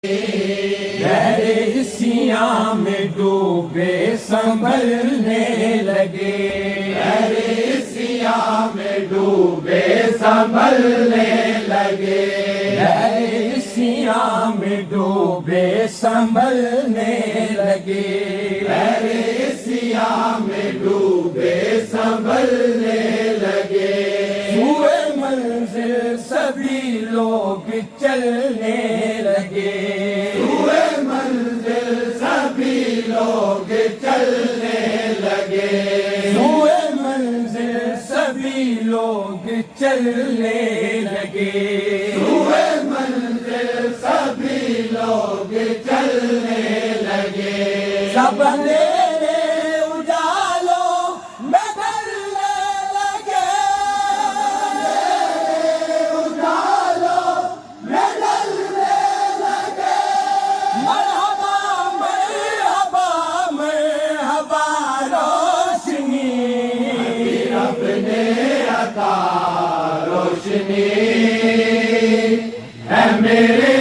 گہرے سیاہ میں ڈوبے سنبھلنے لگے، گہرے سیاہ میں ڈوبے سنبھلنے لگے، گہرے سیاہ میں ڈوبے سنبھلنے لگے، گہرے سیاہ میں ڈوبے سنبھلنے لگے، سوئے منزل سبھی لوگ چلنے لگے، سوئے منزل سبھی لوگ چلنے لگے، سوئے منزل سبھی لوگ چلنے لگے، سوئے منزل سبھی لوگ چلنے لگے، سب اندھیرے اجالوں میں ڈھلنے لگے، اجالوں میں ڈھلنے لگے، مرحبا مرحبا مرحبا روشنی، رب نے عطا روشنی ہے میرے